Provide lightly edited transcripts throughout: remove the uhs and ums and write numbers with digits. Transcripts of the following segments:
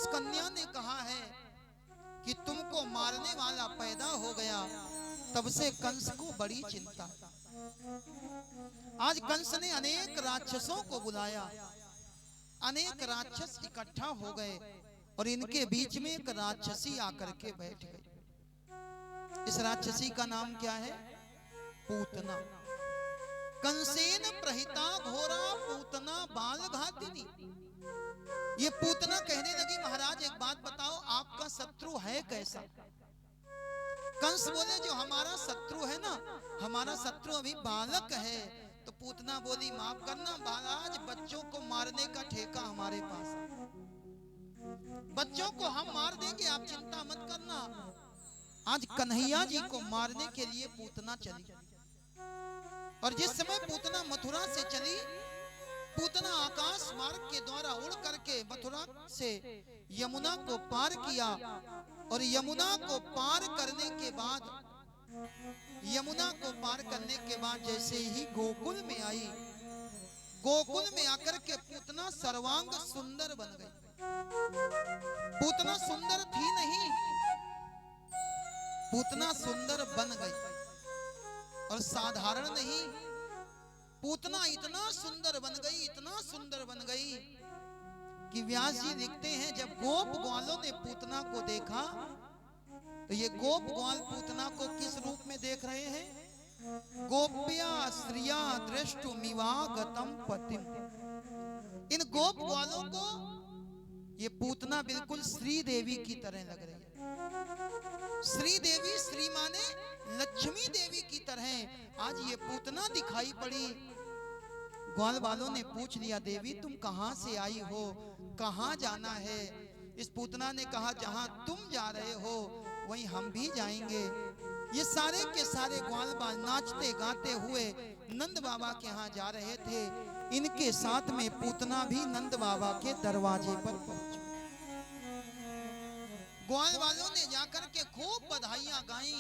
उस कन्या ने कहा है कि तुमको मारने वाला पैदा हो गया, तब से कंस को बड़ी चिंता। आज कंस ने अनेक राक्षसों को बुलाया, अनेक राक्षस इकट्ठा हो गए और इनके बीच में एक राक्षसी आकर के बैठ गई। इस राक्षसी का नाम क्या है? पूतना। कंसेन प्रहिता घोरा पूतना बाल घातिनी। ये पूतना कहने लगी, महाराज एक बात बताओ, आपका शत्रु है कैसा? कंस बोले, जो हमारा शत्रु है ना, हमारा शत्रु अभी बालक है। तो पूतना बोली, माफ करना महाराज, बच्चों को मारने का ठेका हमारे पास है, बच्चों को हम मार देंगे, आप चिंता मत करना। आज कन्हैया जी को मारने के लिए पूतना चली, और जिस समय पूतना मथुरा से चली, पूतना आकाश मार्ग के द्वारा उड़ करके मथुरा से यमुना को पार किया, और यमुना को पार करने के बाद, यमुना को पार करने के बाद जैसे ही गोकुल में आई, गोकुल में आकर के पूतना सर्वांग सुंदर बन गई। पूतना सुंदर थी नहीं, पूतना सुंदर बन गई, और साधारण नहीं, पूतना इतना सुंदर बन गई, इतना सुंदर बन गई कि व्यास जी लिखते हैं, जब गोप ग्वालों ने पूतना को देखा, तो ये गोप ग्वाल पूतना को किस रूप में देख रहे हैं? गोप्या श्रिया दृष्टुमिवागतम पतिम। इन गोप ग्वालों को ये पूतना बिल्कुल श्री देवी की तरह लग रही है। श्री देवी, श्री माने लक्ष्मी देवी की तरह आज ये पूतना दिखाई पड़ी। ग्वाल वालों ने पूछ लिया, देवी तुम कहां से आई हो, कहां जाना है? इस पूतना ने कहा, जहां तुम जा रहे हो वहीं हम भी जाएंगे। ये सारे के सारे ग्वाल बाल नाचते गाते हुए नंद बाबा के यहाँ जा रहे थे। इनके साथ में पूतना भी नंद बाबा के दरवाजे पर पहुंच गई। ग्वाल वालों ने जाकर के खूब बधाइयां गाई।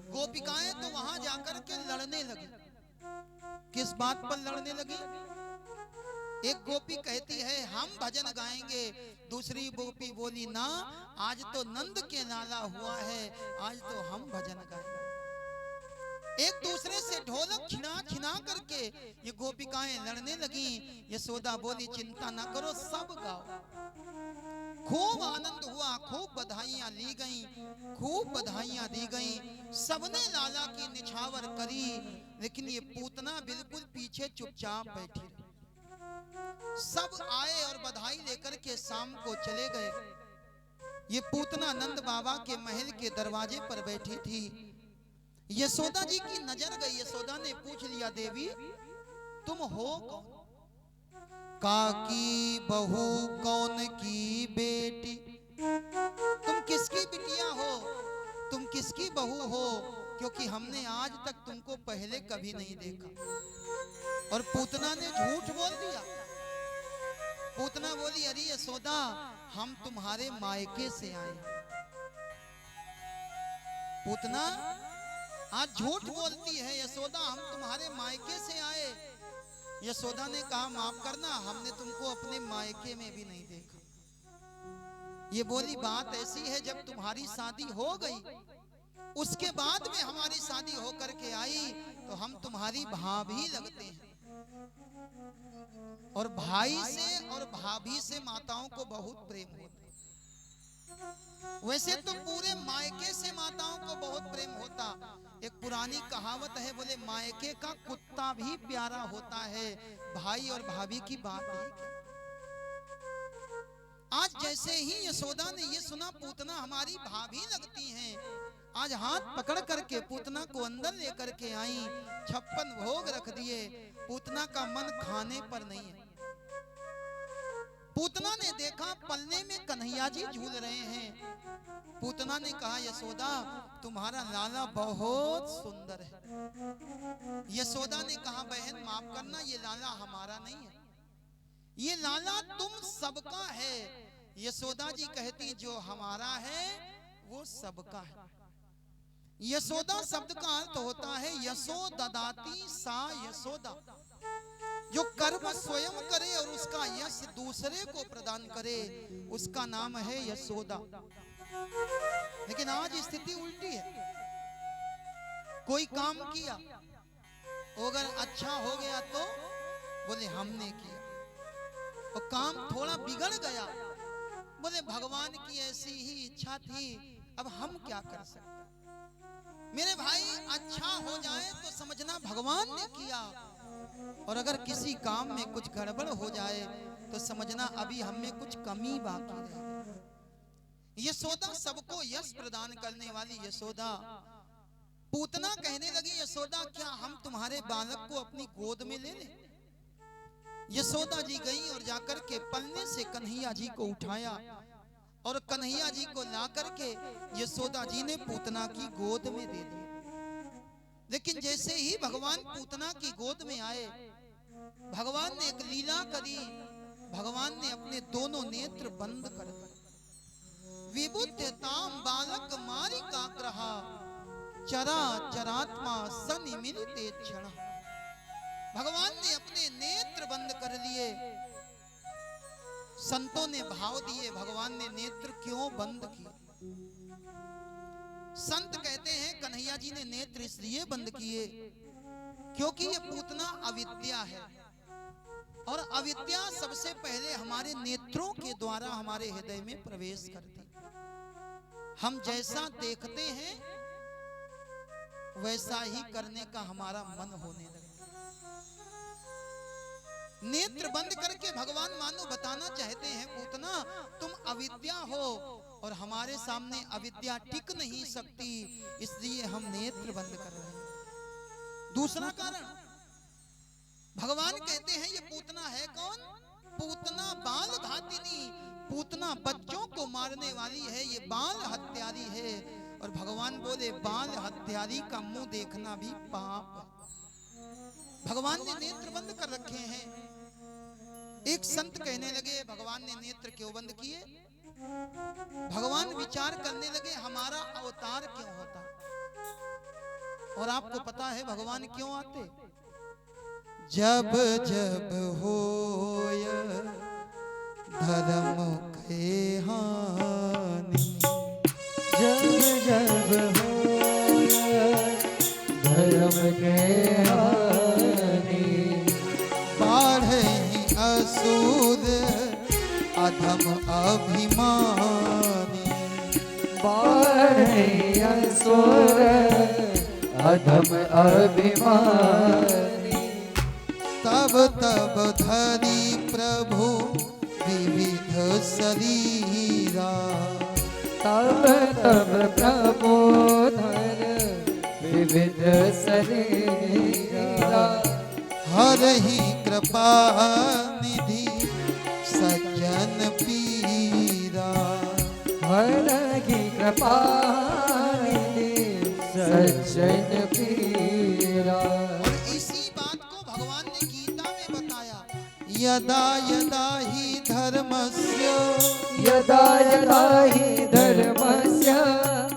गोपिकाएं तो वहां जाकर के लड़ने लगी। किस बात पर लड़ने लगी? एक गोपी कहती है हम भजन गाएंगे, दूसरी गोपी बोली ना, आज तो नंद के नाला हुआ है, आज तो हम भजन गाएंगे। एक दूसरे से ढोलक छिना छिना करके ये गोपिकाएं लड़ने लगी। यशोदा बोली, चिंता ना करो, सब गाओ। खूब आनंद हुआ, खूब बधाइयां ली गईं, खूब बधाइयां दी गईं। सबने लाला की निछावर करी, लेकिन ये पूतना बिल्कुल पीछे चुपचाप बैठी रही। सब आए और बधाई लेकर के शाम को चले गए। ये पूतना नंद बाबा के महल के दरवाजे पर बैठी थी। यशोदा जी की नजर गई। यशोदा ने पूछ लिया, देवी तुम हो कौन? काकी बहू कौन की बेटी? तुम किसकी बिटिया हो, तुम किसकी बहू हो? क्योंकि हमने आज तक तुमको पहले कभी नहीं देखा। और पूतना ने झूठ बोल दिया। पूतना बोली, अरे यशोदा हम तुम्हारे मायके से आए। पूतना आज झूठ बोलती है, यशोदा हम तुम्हारे मायके से आए। यशोदा ने कहा, माफ करना, हमने तुमको अपने मायके में भी नहीं देखा। ये बोली, बात ऐसी है, जब तुम्हारी शादी हो गई, उसके बाद में हमारी शादी होकर के आई, तो हम तुम्हारी भाभी लगते हैं। और भाई से और भाभी से माताओं को बहुत प्रेम होता है। वैसे तो पूरे मायके से माताओं को बहुत प्रेम होता। एक पुरानी कहावत है, बोले मायके का कुत्ता भी प्यारा होता है, भाई और भाभी की बात ही क्या। आज जैसे ही यशोदा ने ये सुना पूतना हमारी भाभी लगती हैं, आज हाथ पकड़ करके पूतना को अंदर लेकर के आई, 56 भोग रख दिए। पूतना का मन खाने पर नहीं है। पूतना ने देखा पल्ले में कन्हैया जी झूल रहे हैं। पूतना ने कहा, यशोदा तुम्हारा लाला बहुत सुंदर है। यशोदा ने कहा, बहन माफ करना, ये लाला हमारा नहीं है, ये लाला तुम सबका है। यशोदा जी कहती, जो हमारा है वो सबका है। यशोदा शब्द का अर्थ होता है यशो ददाती सा यशोदा। जो कर्म स्वयं करे और उसका यश दूसरे को प्रदान करे, उसका नाम है यशोदा। लेकिन आज स्थिति उल्टी है। कोई काम किया, अगर अच्छा हो गया तो बोले हमने किया, और काम थोड़ा बिगड़ गया बोले भगवान की ऐसी ही इच्छा थी, अब हम क्या कर सकते। मेरे भाई, अच्छा हो जाए तो समझना भगवान ने किया, और अगर किसी काम में कुछ गड़बड़ हो जाए तो समझना अभी हमें कुछ कमी बाकी है। यशोदा सबको यश प्रदान करने वाली यशोदा, पूतना कहने लगी यशोदा क्या हम तुम्हारे बालक को अपनी गोद में ले लें। यशोदा जी गई और जाकर के पलने से कन्हैया जी को उठाया, और कन्हैया जी को ला करके यशोदा जी ने पूतना की गोद में दे दिया। लेकिन जैसे ही भगवान पूतना की गोद में आए, भगवान ने एक लीला करी। भगवान ने अपने दोनों नेत्र बंद कर दिए। विबुद्धताम बालक मारिकाग्रहा चरा चरात्मा सनिमिलिते क्षण। भगवान ने अपने नेत्र बंद कर लिए। संतों ने भाव दिए, भगवान ने नेत्र क्यों बंद किए। संत कहते हैं कन्हैया जी ने नेत्र इसलिए बंद किए क्योंकि ये पूतना अविद्या है, और अविद्या सबसे पहले हमारे नेत्रों के द्वारा हमारे हृदय में प्रवेश करती। हम जैसा देखते हैं वैसा ही करने का हमारा मन होने लगता। नेत्र बंद करके भगवान मानो बताना चाहते हैं पूतना तुम अविद्या हो, और हमारे सामने अविद्या टिक नहीं सकती, इसलिए हम नेत्र बंद कर रहे हैं। दूसरा कारण, भगवान कहते हैं ये पूतना है कौन? पूतना बाल घातिनी, पूतना बच्चों को मारने वाली है, ये बाल हत्यारी है। और भगवान बोले बाल हत्यारी का मुंह देखना भी पाप है। भगवान ने नेत्र बंद कर रखे हैं। एक संत कहने लगे भगवान ने नेत्र क्यों बंद किए? भगवान विचार करने लगे हमारा अवतार क्यों होता। और आपको पता है भगवान क्यों आते? जब जब होय धर्म के हानि, जब जब होय धर्म के हानि, बाढ़े असुर अधम अभिमानी, बाढ़े असुर अधम अभिमानी, तब तब धरी प्रभु विविध शरीरा, तब तब प्रभु धर विविध शरीरा, हरहि कृपा निधि सज्जन पीरा, हरहि कृपा निधि सज्जन पीरा। और इसी बात को भगवान ने गीता में बताया, यदा यदा ही धर्मस्य, यदा यदा हि धर्मस्य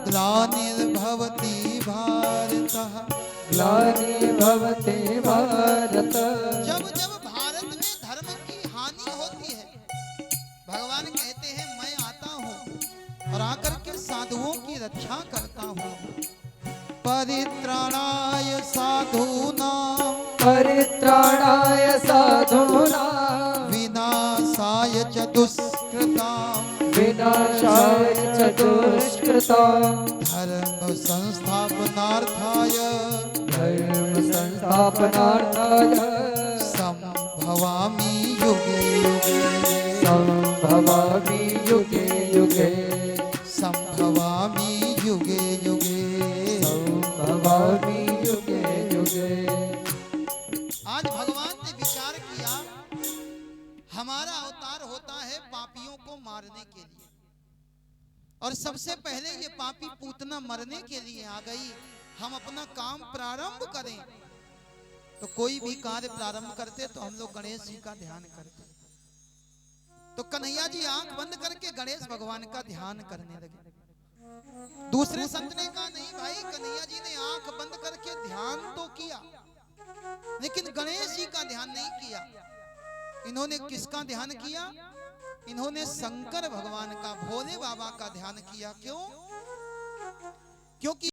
ग्लानिर्भवति भारतः, ग्लानिर्भवति भारत। जब जब भारत में धर्म की हानि होती है, भगवान कहते हैं मैं आता हूँ और आकर के साधुओं की रक्षा करता हूँ। परित्राणाय साधूनां, परित्राणाय साधूनां, विनाशाय च दुष्कृतां, विनाशाय च दुष्कृतां, धर्म संस्थापनार्थाय, धर्म संस्थापनार्थाय, संभवामि युगे युगे, संभवामि युगे युगे, संभवामि युगे युगे, संभवामि युगे युगे। आज भगवान ने विचार किया हमारा अवतार होता है पापियों को मारने के लिए, और सबसे पहले ये पापी पूतना मरने के लिए आ गई। हम अपना काम प्रारंभ करें तो कोई भी कार्य प्रारंभ करते तो हम लोग गणेश जी का ध्यान करते। तो कन्हैया जी आंख बंद करके गणेश भगवान का ध्यान करने लगे। दूसरे संत ने कहा नहीं भाई, कन्हैया जी ने आंख बंद करके ध्यान तो किया, लेकिन गणेश जी का ध्यान नहीं किया। इन्होंने किसका ध्यान किया? इन्होंने शंकर भगवान का, भोले बाबा का ध्यान किया। क्यों? क्योंकि